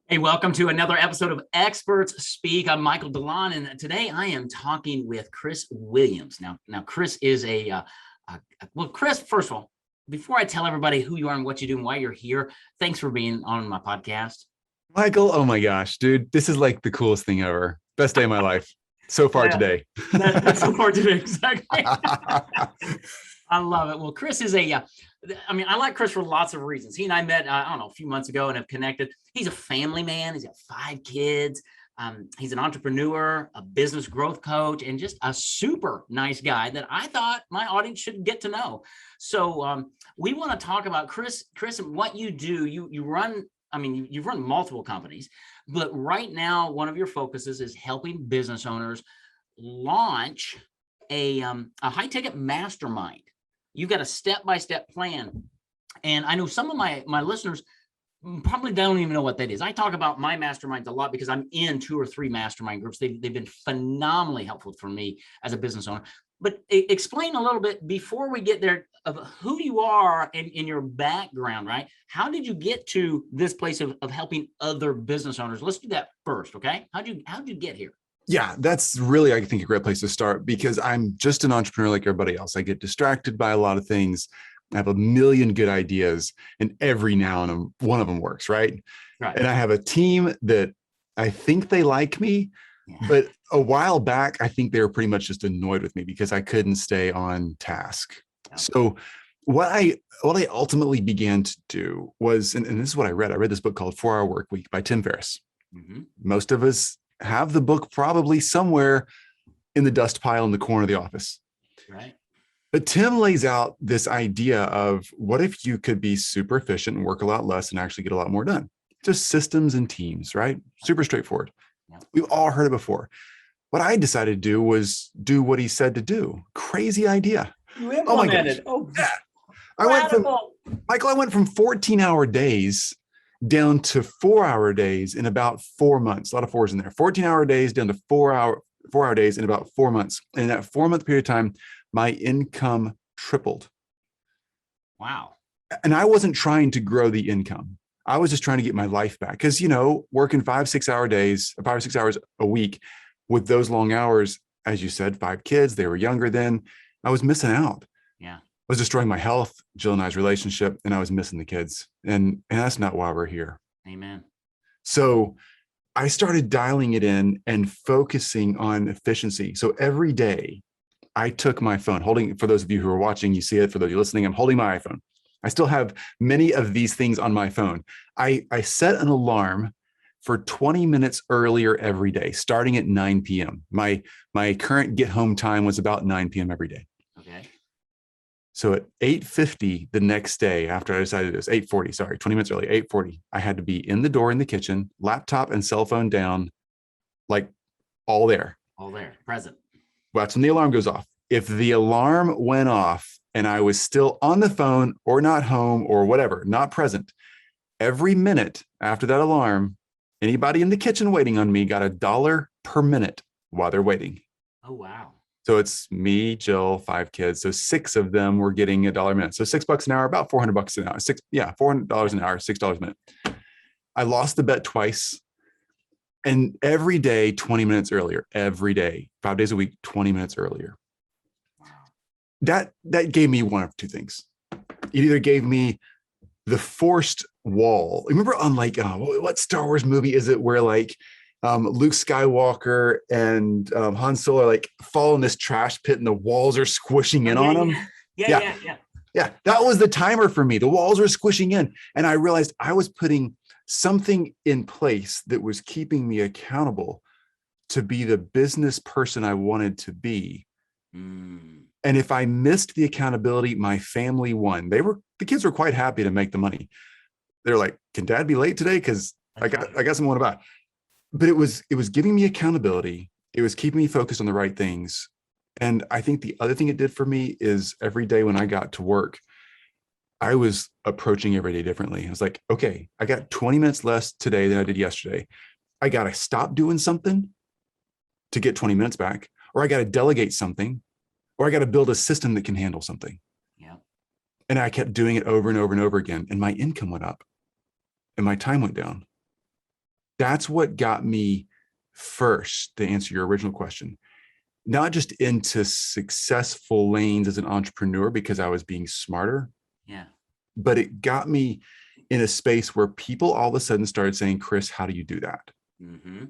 Hey, welcome to another episode of Experts Speak. I'm Michael DeLon, and today I am talking with Chris Williams. Now, Chris is Chris, first of all, before I tell everybody who you are and what you do and why you're here, thanks for being on my podcast. Michael, oh my gosh, dude, this is like the coolest thing ever. Best day of my life so far today. That's so far today, exactly. I love it. Well, Chris is I like Chris for lots of reasons. He and I met, a few months ago and have connected. He's a family man. He's got 5 kids. He's an entrepreneur, a business growth coach, and just a super nice guy that I thought my audience should get to know. So we want to talk about Chris, and what you do. You've run multiple companies, but right now, one of your focuses is helping business owners launch a high-ticket mastermind. You've got a step-by-step plan. And I know some of my listeners probably don't even know what that is. I talk about my masterminds a lot because I'm in 2 or 3 mastermind groups. They've been phenomenally helpful for me as a business owner. But explain a little bit before we get there of who you are and in your background, right? How did you get to this place of helping other business owners? Let's do that first, okay? How'd you get here? Yeah, that's really, I think, a great place to start because I'm just an entrepreneur like everybody else. I get distracted by a lot of things. I have a million good ideas, and every now and then one of them works, right? And I have a team that I think they like me, but a while back, I think they were pretty much just annoyed with me because I couldn't stay on task. Yeah. So what I ultimately began to do was, and this is what I read this book called 4 Hour Work Week by Tim Ferriss. Mm-hmm. Most of us have the book probably somewhere in the dust pile in the corner of the office. Right. But Tim lays out this idea of what if you could be super efficient and work a lot less and actually get a lot more done? Just systems and teams, right? Super straightforward. Yeah. We've all heard it before. What I decided to do was do what he said to do. Crazy idea. You implemented. Oh my gosh. Yeah. I went from 14-hour days down to 4-hour days in about 4 months. A lot of 4s in there. 14-hour days down to 4-hour days in about 4 months. And in that 4-month period of time, my income tripled. Wow. And I wasn't trying to grow the income. I was just trying to get my life back. Because, working 5 or 6 hours a week with those long hours, as you said, 5 kids, they were younger then, I was missing out. Yeah. I was destroying my health, Jill and I's relationship, and I was missing the kids. And that's not why we're here. Amen. So I started dialing it in and focusing on efficiency. So every day I took my phone, for those of you who are watching, you see it. For those of you listening, I'm holding my iPhone. I still have many of these things on my phone. I set an alarm for 20 minutes earlier every day, starting at 9 p.m. My current get home time was about 9 p.m. every day. Okay. So at 8:50 the next day, after I decided this, 20 minutes early, 8:40, I had to be in the door in the kitchen, laptop and cell phone down, like all there. All there, present. Well, that's when the alarm goes off. If the alarm went off and I was still on the phone or not home or whatever, not present, every minute after that alarm, anybody in the kitchen waiting on me got $1 per minute while they're waiting. Oh, wow. So it's me, Jill, 5 kids. So 6 of them were getting $1 a minute. So $6 an hour, about $400 an hour. $400 an hour, $6 a minute. I lost the bet twice. And every day, 20 minutes earlier, every day, 5 days a week, 20 minutes earlier. Wow. That gave me one of 2 things. It either gave me the forced wall. Remember on what Star Wars movie is it where Luke Skywalker and Han Solo fall in this trash pit and the walls are squishing in on them? Yeah. That was the timer for me. The walls were squishing in. And I realized I was putting something in place that was keeping me accountable to be the business person I wanted to be. And if I missed the accountability, my family won. The kids were quite happy to make the money. They're like, "Can Dad be late today? Because I got something to buy." But it was giving me accountability. It was keeping me focused on the right things. And I think the other thing it did for me is every day when I got to work, I was approaching every day differently. I was like, okay, I got 20 minutes less today than I did yesterday. I got to stop doing something to get 20 minutes back, or I got to delegate something, or I got to build a system that can handle something. Yeah. And I kept doing it over and over and over again. And my income went up and my time went down. That's what got me first, to answer your original question, not just into successful lanes as an entrepreneur because I was being smarter. Yeah. But it got me in a space where people all of a sudden started saying, Chris, how do you do that? Mm-hmm.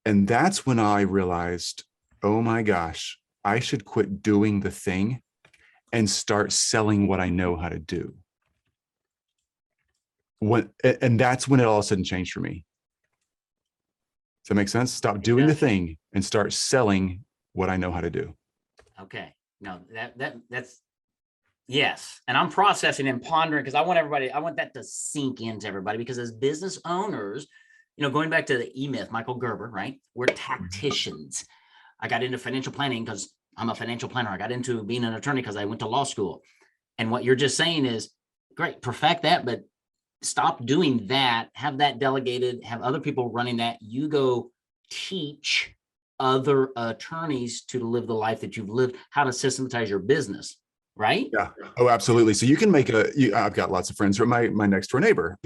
And that's when I realized, oh my gosh, I should quit doing the thing and start selling what I know how to do. And that's when it all of a sudden changed for me. Does that make sense? Stop doing the thing and start selling what I know how to do. Okay. No, that's yes. And I'm processing and pondering because I want that to sink into everybody, because as business owners, going back to the EMyth, Michael Gerber, right? We're tacticians. I got into financial planning because I'm a financial planner. I got into being an attorney because I went to law school. And what you're just saying is, great, perfect that, but stop doing that. Have that delegated, have other people running that. You go teach other attorneys to live the life that you've lived, how to systematize your business, right? Yeah. Oh, absolutely. So you can make I've got lots of friends. My next door neighbor.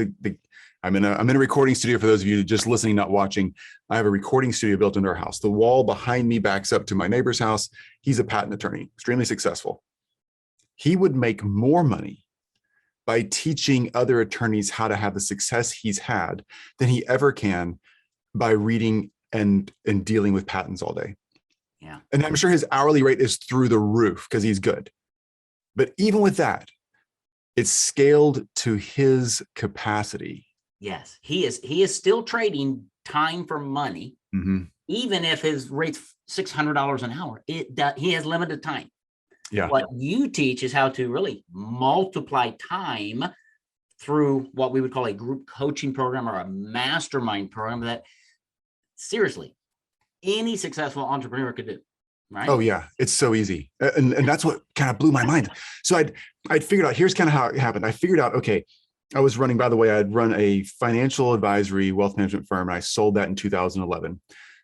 I'm in a recording studio. For those of you just listening, not watching, I have a recording studio built into our house. The wall behind me backs up to my neighbor's house. He's a patent attorney, extremely successful. He would make more money by teaching other attorneys how to have the success he's had than he ever can by reading and dealing with patents all day. Yeah. And I'm sure his hourly rate is through the roof because he's good. But even with that, it's scaled to his capacity. Yes. He is still trading time for money. Mm-hmm. Even if his rate's $600 an hour, he has limited time. Yeah. What you teach is how to really multiply time through what we would call a group coaching program or a mastermind program that seriously any successful entrepreneur could do. Right? Oh yeah, it's so easy. And that's what kind of blew my mind. So I'd figured out, here's kind of how it happened. I figured out, okay, I was running, by the way, I'd run a financial advisory wealth management firm, and I sold that in 2011.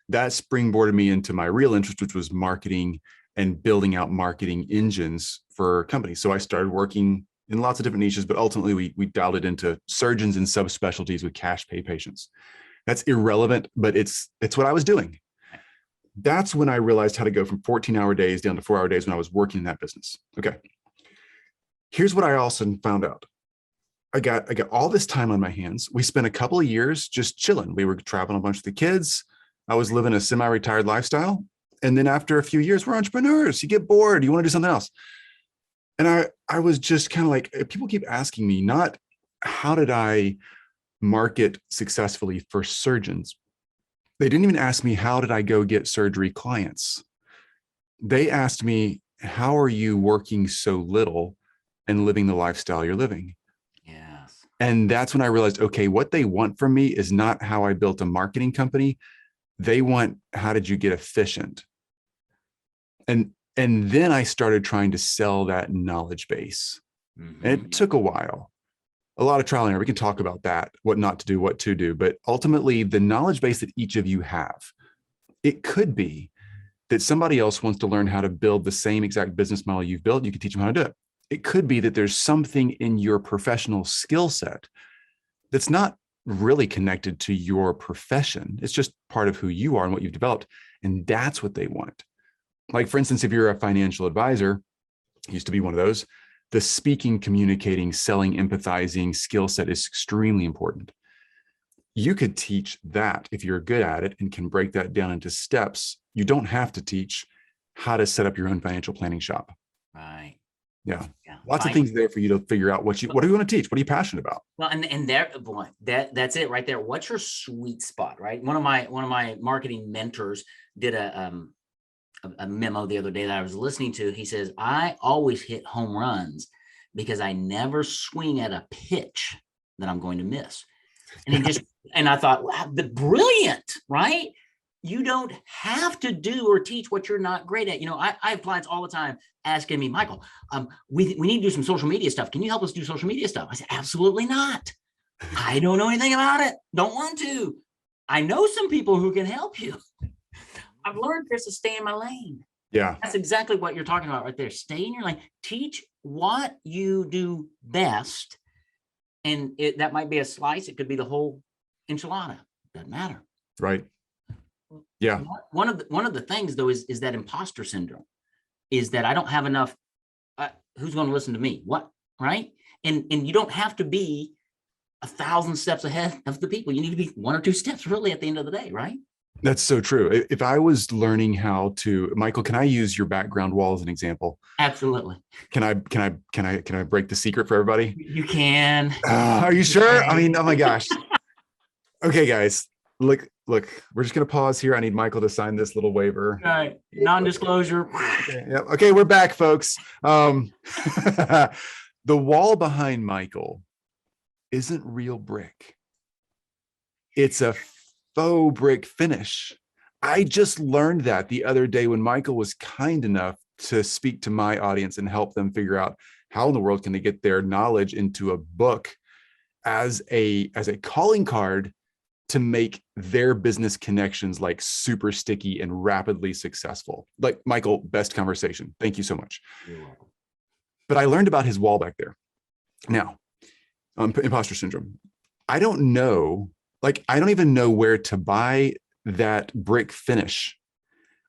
That springboarded me into my real interest, which was marketing and building out marketing engines for companies. So I started working in lots of different niches, but ultimately we dialed it into surgeons and subspecialties with cash pay patients. That's irrelevant, but it's what I was doing. That's when I realized how to go from 14-hour days down to 4-hour days when I was working in that business. Okay. Here's what I also found out. I got all this time on my hands. We spent a couple of years just chilling. We were traveling a bunch with the kids. I was living a semi-retired lifestyle. And then after a few years, we're entrepreneurs. You get bored. You want to do something else. And I was just kind of like, people keep asking me, not how did I market successfully for surgeons? They didn't even ask me, how did I go get surgery clients? They asked me, how are you working so little and living the lifestyle you're living? Yes. And that's when I realized, okay, what they want from me is not how I built a marketing company. They want, how did you get efficient? And then I started trying to sell that knowledge base. Mm-hmm. And it took a while. A lot of trial and error. We can talk about that, what not to do, what to do. But ultimately, the knowledge base that each of you have, it could be that somebody else wants to learn how to build the same exact business model you've built. You can teach them how to do it. It could be that there's something in your professional skill set that's not really connected to your profession. It's just part of who you are and what you've developed. And that's what they want. Like, for instance, if you're a financial advisor, used to be one of those, the speaking, communicating, selling, empathizing skill set is extremely important. You could teach that if you're good at it and can break that down into steps. You don't have to teach how to set up your own financial planning shop. Right. Yeah. Lots of things there for you to figure out what do you want to teach? What are you passionate about? Well, and there, boy, that's it right there. What's your sweet spot, right? One of my marketing mentors did a memo the other day that I was listening to. He says, I always hit home runs because I never swing at a pitch that I'm going to miss. And and I thought, wow, brilliant, right? You don't have to do or teach what you're not great at. I have clients all the time asking me, Michael, we need to do some social media stuff. Can you help us do social media stuff? I said, absolutely not. I don't know anything about it. Don't want to. I know some people who can help you. I've learned, Chris, to stay in my lane. Yeah. That's exactly what you're talking about right there. Stay in your lane. Teach what you do best. And that might be a slice. It could be the whole enchilada. Doesn't matter. Right. Yeah. One of the things though is that imposter syndrome, is that I don't have enough. Who's going to listen to me? What? Right. And you don't have to be 1,000 steps ahead of the people. You need to be 1 or 2 steps really at the end of the day. Right. That's so true. If I was learning how to, Michael, can I use your background wall as an example? Absolutely. Can I break the secret for everybody? You can. Are you sure? I mean, oh my gosh. Okay, guys, look, we're just going to pause here. I need Michael to sign this little waiver. All right. Non-disclosure. Okay, yep. Okay, we're back, folks. The wall behind Michael isn't real brick. It's a faux brick finish. I just learned that the other day when Michael was kind enough to speak to my audience and help them figure out how in the world can they get their knowledge into a book as a calling card to make their business connections like super sticky and rapidly successful. Like, Michael, best conversation. Thank you so much. You're welcome. But I learned about his wall back there. Now, imposter syndrome. I don't know, I don't even know where to buy that brick finish.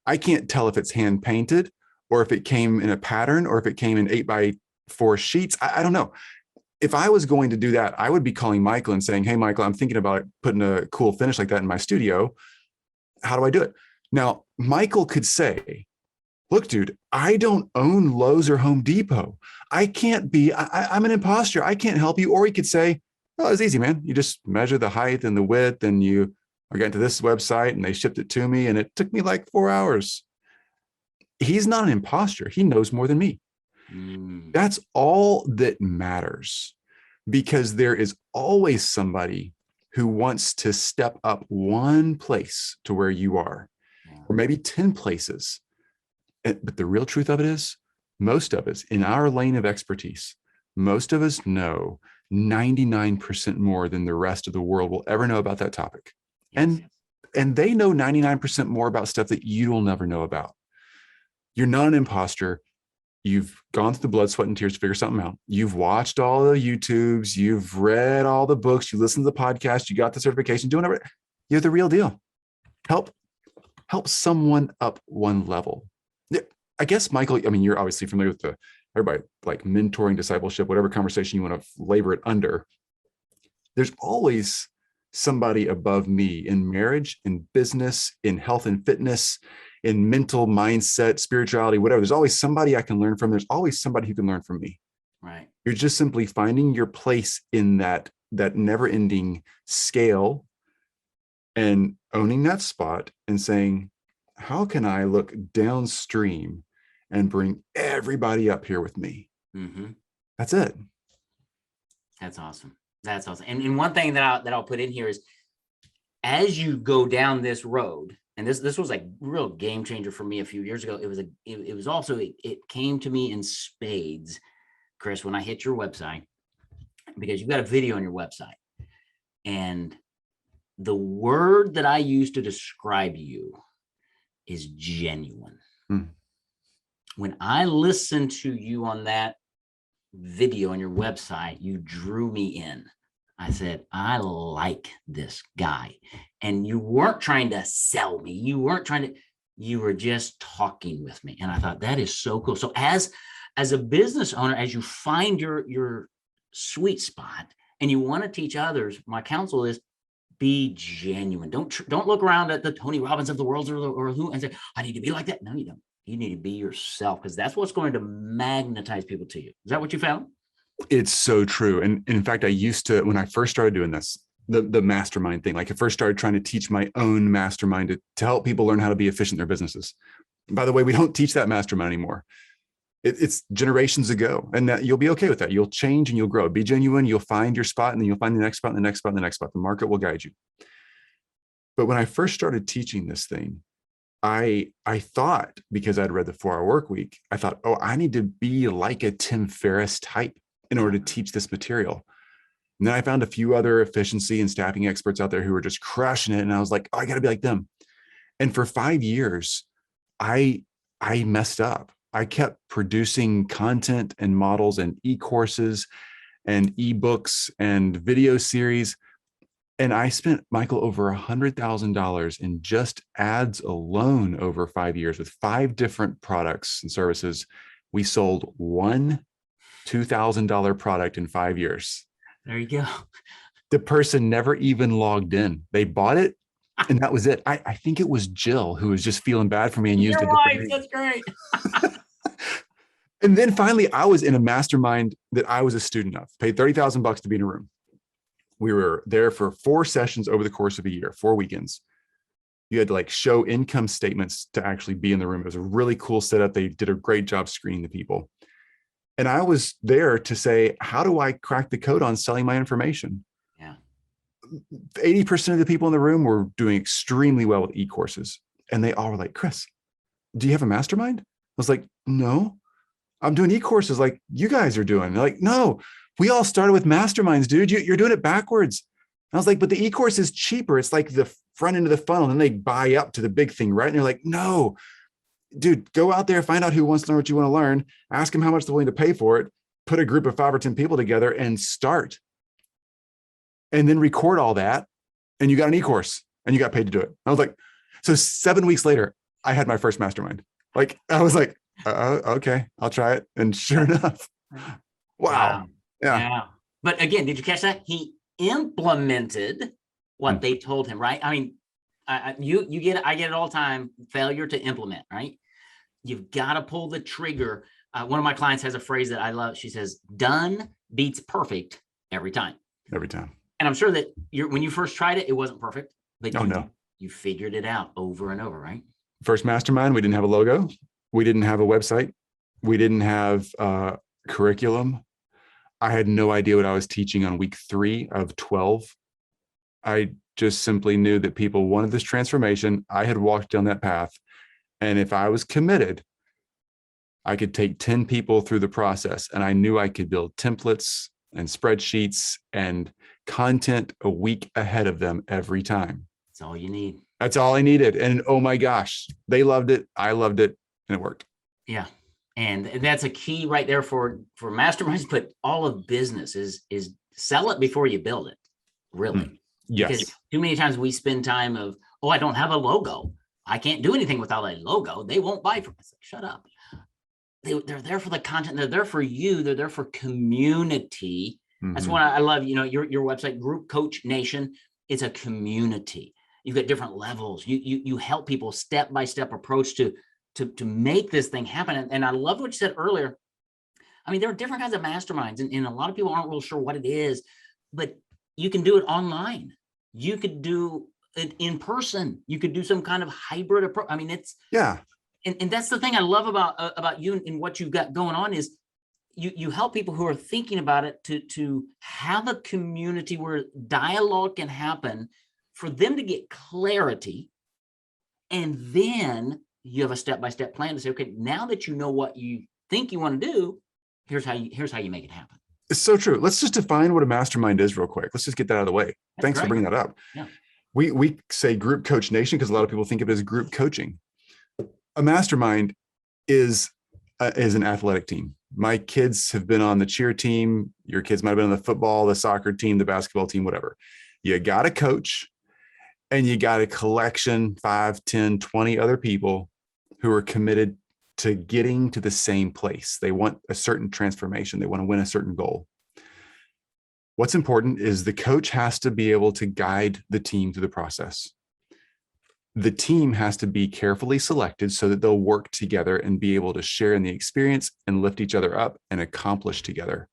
I can't tell if it's hand painted or if it came in a pattern or if it came in 8x4 sheets. I don't know. If I was going to do that, I would be calling Michael and saying, hey, Michael, I'm thinking about putting a cool finish like that in my studio. How do I do it? Now, Michael could say, look, dude, I don't own Lowe's or Home Depot. I'm an imposter. I can't help you. Or he could say, oh, it's easy, man. You just measure the height and the width and I got to this website and they shipped it to me and it took me like 4 hours. He's not an imposter. He knows more than me. That's all that matters, because there is always somebody who wants to step up one place to where you are, or maybe 10 places. But the real truth of it is, most of us in our lane of expertise, most of us know 99% more than the rest of the world will ever know about that topic. And they know 99% more about stuff that you will never know about. You're not an imposter. You've gone through the blood, sweat, and tears to figure something out. You've watched all the YouTubes. You've read all the books. You listened to the podcast. You got the certification. Doing everything. You're the real deal. Help someone up one level. I guess, Michael, I mean, you're obviously familiar with everybody, like mentoring, discipleship, whatever conversation you want to labor it under. There's always somebody above me in marriage, in business, in health and fitness, in mental mindset, spirituality, whatever. There's always somebody I can learn from. There's always somebody who can learn from me. Right. You're just simply finding your place in that never-ending scale and owning that spot and saying, how can I look downstream and bring everybody up here with me? Mm-hmm. That's it. That's awesome. That's awesome. And one thing that I'll put in here is, as you go down this road, and this was a real game changer for me a few years ago. It came to me in spades, Chris, when I hit your website, because you've got a video on your website, and the word that I use to describe you is genuine. When I listened to you on that video on your website, you drew me in. I said, I like this guy. And you weren't trying to sell me. You were just talking with me. And I thought, that is so cool. So as a business owner, as you find your sweet spot and you want to teach others, my counsel is, be genuine. Don't look around at the Tony Robbins of the world or who and say, I need to be like that. No, you don't. You need to be yourself, because that's what's going to magnetize people to you. Is that what you found? It's so true. And in fact, I used to, when I first started doing this, the mastermind thing, like I first started trying to teach my own mastermind to help people learn how to be efficient in their businesses. By the way, we don't teach that mastermind anymore. It's generations ago, and that you'll be okay with that. You'll change and you'll grow. Be genuine. You'll find your spot, and then you'll find the next spot, and the next spot, and the next spot. The market will guide you. But when I first started teaching this thing, I thought, because I'd read the 4-Hour Work Week, I thought, oh, I need to be like a Tim Ferriss type in order to teach this material. And then I found a few other efficiency and staffing experts out there who were just crushing it. And I was like, oh, I got to be like them. And for 5 years, I messed up. I kept producing content and models and e-courses and ebooks and video series. And I spent, Michael, over $100,000 in just ads alone over 5 years with 5 different products and services. We sold one $2,000 product in 5 years. There you go. The person never even logged in. They bought it and that was it. I think it was Jill who was just feeling bad for me and used You're it. right. That's great. And then finally, I was in a mastermind that I was a student of, paid $30,000 to be in a room. We were there for 4 sessions over the course of a year, 4 weekends. You had to like show income statements to actually be in the room. It was a really cool setup. They did a great job screening the people. And I was there to say, how do I crack the code on selling my information? Yeah. 80% of the people in the room were doing extremely well with e-courses. And they all were like, Chris, do you have a mastermind? I was like, no, I'm doing e-courses like you guys are doing. They're like, no, we all started with masterminds, dude. You're doing it backwards. And I was like, but the e-course is cheaper. It's like the front end of the funnel. And then they buy up to the big thing, right? And they're like, no, dude, go out there, find out who wants to learn what you want to learn, ask them how much they're willing to pay for it, put a group of 5 or 10 people together and start. And then record all that. And you got an e-course and you got paid to do it. I was like, so 7 weeks later, I had my first mastermind. Like, I was like, okay, I'll try it. And sure enough, wow. Yeah. But again, did you catch that? He implemented what they told him, right? I mean, you get it. I get it all the time. Failure to implement, right? You've got to pull the trigger. One of my clients has a phrase that I love. She says, "Done beats perfect every time." Every time. And I'm sure that when you first tried it, it wasn't perfect, but no, you figured it out over and over, right? First mastermind, we didn't have a logo. We didn't have a website. We didn't have curriculum. I had no idea what I was teaching on week 3 of 12. I just simply knew that people wanted this transformation. I had walked down that path. And if I was committed, I could take 10 people through the process. And I knew I could build templates and spreadsheets and content a week ahead of them every time. That's all you need. That's all I needed. And oh my gosh, they loved it. I loved it. And it worked. Yeah. And that's a key right there for masterminds, but all of business is sell it before you build it. Really. Yes. Because too many times we spend time of, oh, I don't have a logo. I can't do anything without a logo. They won't buy from us. Like, shut up. They're there for the content. They're there for you. They're there for community. That's what I love. You know, your website, Group Coach Nation, it's a community. You've got different levels. You help people step-by-step approach to make this thing happen. And I love what you said earlier. I mean, there are different kinds of masterminds, and a lot of people aren't real sure what it is, but you can do it online. You could do it in person. You could do some kind of hybrid approach. I mean, it's and that's the thing I love about you and what you've got going on is you help people who are thinking about it to have a community where dialogue can happen for them to get clarity, and then you have a step-by-step plan to say, okay, now that you know what you think you want to do, here's how you make it happen. It's so true. Let's just define what a mastermind is real quick. Let's just get that out of the way. Thanks for bringing that up. Yeah. We say Group Coach Nation because a lot of people think of it as group coaching. A mastermind is an athletic team. My kids have been on the cheer team. Your kids might have been on the football, the soccer team, the basketball team, whatever. You got a coach and you got a collection, 5, 10, 20 other people who are committed to getting to the same place. They want a certain transformation. They want to win a certain goal. What's important is the coach has to be able to guide the team through the process. The team has to be carefully selected so that they'll work together and be able to share in the experience and lift each other up and accomplish together.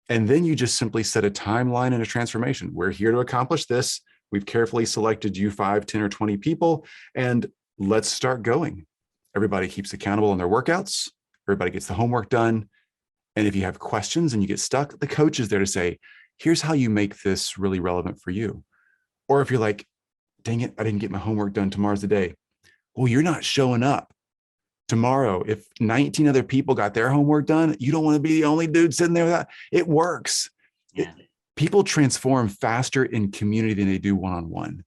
And then you just simply set a timeline and a transformation. We're here to accomplish this. We've carefully selected you 5, 10, or 20 people, and let's start going. Everybody keeps accountable on their workouts. Everybody gets the homework done. And if you have questions and you get stuck, the coach is there to say, here's how you make this really relevant for you. Or if you're like, dang it, I didn't get my homework done. Tomorrow's the day. Well, you're not showing up tomorrow. If 19 other people got their homework done, you don't want to be the only dude sitting there with that. It works. Yeah. People transform faster in community than they do one-on-one.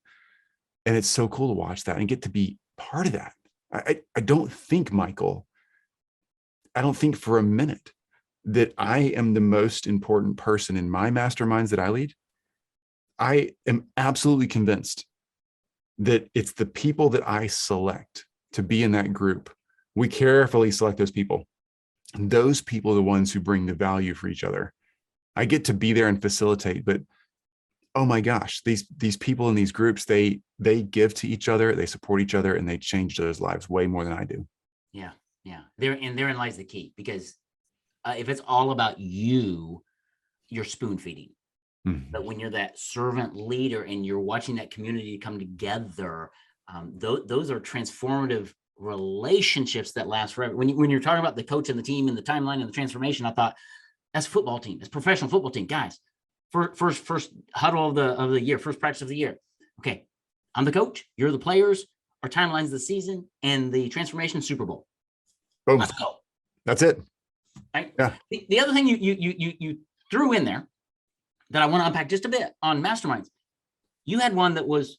And it's so cool to watch that and get to be part of that. I don't think, Michael, I don't think for a minute that I am the most important person in my masterminds that I lead. I am absolutely convinced that it's the people that I select to be in that group. We carefully select those people. Those people are the ones who bring the value for each other. I get to be there and facilitate, but oh my gosh, these people in these groups, they give to each other, they support each other, and they change those lives way more than I do. Yeah. Yeah. Therein lies the key, because if it's all about you, you're spoon feeding. Mm-hmm. But when you're that servant leader and you're watching that community come together, those are transformative relationships that last forever. When you're talking about the coach and the team and the timeline and the transformation, I thought that's a football team, that's a professional football team, guys. First huddle of the year, first practice of the year. Okay, I'm the coach, you're the players, our timeline's the season, and the transformation Super Bowl. Boom. Let's go. That's it. Right. Yeah. The other thing you threw in there that I want to unpack just a bit on masterminds, you had one that was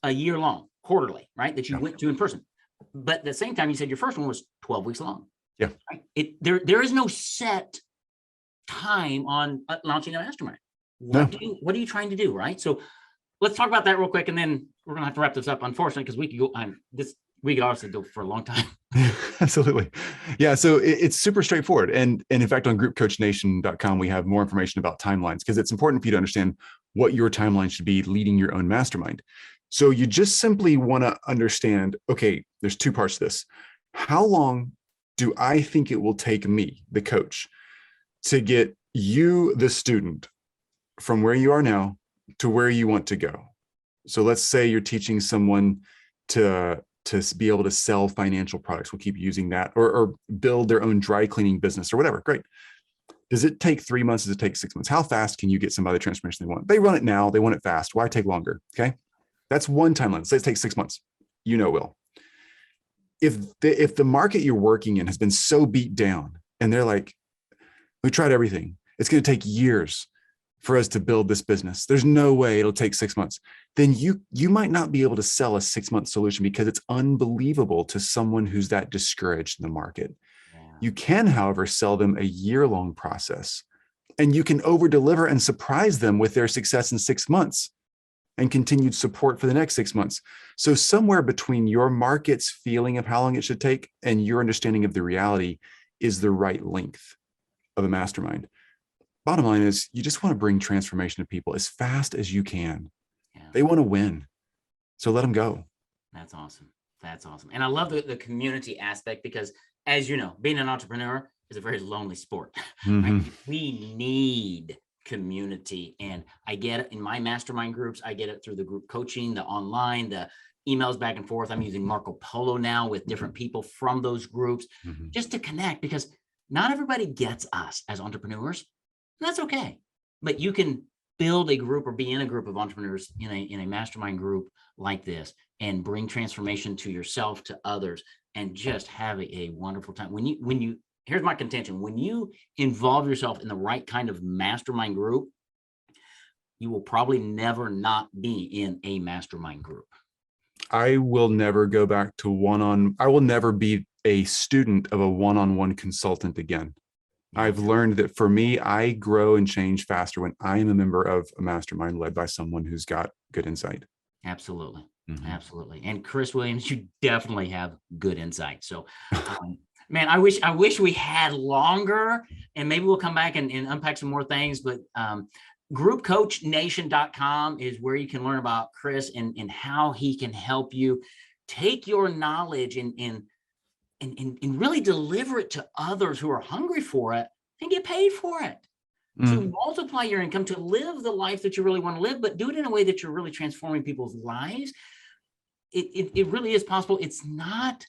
a year long, quarterly, right? That you went to in person. But at the same time, you said your first one was 12 weeks long. Yeah. Right? There is no set time on launching a mastermind. What are you trying to do, right? So let's talk about that real quick, and then we're gonna have to wrap this up, unfortunately, because we could go on this. We could honestly go for a long time. Absolutely. Yeah. So it's super straightforward. And in fact, on groupcoachnation.com, we have more information about timelines, because it's important for you to understand what your timeline should be leading your own mastermind. So you just simply want to understand, okay, there's two parts to this. How long do I think it will take me, the coach, to get you, the student, from where you are now to where you want to go? So let's say you're teaching someone to be able to sell financial products. We'll keep using that, or build their own dry cleaning business or whatever. Great. Does it take 3 months? Does it take 6 months? How fast can you get somebody the transformation they want? They run it now. They want it fast. Why take longer? Okay. That's one timeline. Say it takes 6 months. Will. If the market you're working in has been so beat down and they're like, we tried everything, it's going to take years for us to build this business, there's no way it'll take 6 months, then you might not be able to sell a 6-month solution because it's unbelievable to someone who's that discouraged in the market. Yeah. You can, however, sell them a year-long process, and you can over-deliver and surprise them with their success in 6 months and continued support for the next 6 months. So somewhere between your market's feeling of how long it should take and your understanding of the reality is the right length of a mastermind. Bottom line is, you just want to bring transformation to people as fast as you can. Yeah. They want to win. So let them go. That's awesome. That's awesome. And I love the community aspect, because, as you know, being an entrepreneur is a very lonely sport. Mm-hmm. Right? We need community. And I get it in my mastermind groups. I get it through the group coaching, the online, the emails back and forth. I'm using Marco Polo now with different people from those groups, just to connect, because not everybody gets us as entrepreneurs. That's okay. But you can build a group or be in a group of entrepreneurs in a mastermind group like this, and bring transformation to yourself, to others, and just have a wonderful time. When you here's my contention: when you involve yourself in the right kind of mastermind group, you will probably never not be in a mastermind group. I will never go back to I will never be a student of a one-on-one consultant again. I've learned that for me, I grow and change faster when I am a member of a mastermind led by someone who's got good insight. Absolutely. Mm-hmm. Absolutely. And Chris Williams, you definitely have good insight. So, man, I wish we had longer, and maybe we'll come back and unpack some more things, but groupcoachnation.com is where you can learn about Chris and how he can help you take your knowledge and really deliver it to others who are hungry for it and get paid for it, to multiply your income, to live the life that you really want to live, but do it in a way that you're really transforming people's lives. It really is possible. It's not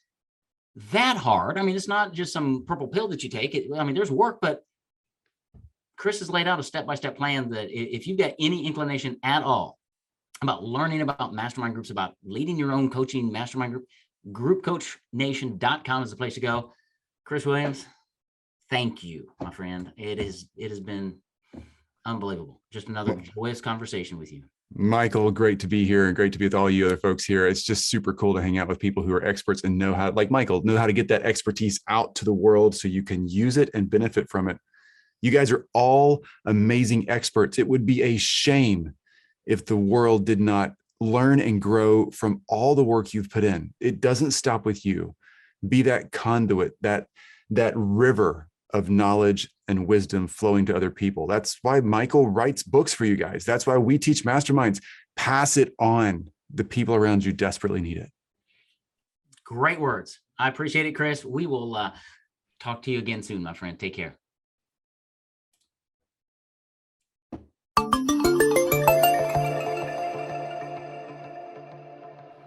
that hard. I mean, it's not just some purple pill that you take. There's work, but Chris has laid out a step-by-step plan that if you've got any inclination at all about learning about mastermind groups, about leading your own coaching mastermind group, groupcoachnation.com is the place to go. Chris Williams, thank you, my friend. It has been unbelievable. Just another joyous conversation with you. Michael, great to be here, and great to be with all you other folks here. It's just super cool to hang out with people who are experts and know how, like Michael, know how to get that expertise out to the world so you can use it and benefit from it. You guys are all amazing experts. It would be a shame if the world did not learn and grow from all the work you've put in. It doesn't stop with you. Be that conduit, that river of knowledge and wisdom flowing to other people. That's why Michael writes books for you guys. That's why we teach masterminds. Pass it on. The people around you desperately need it. Great words. I appreciate it, Chris. We will talk to you again soon, my friend. Take care.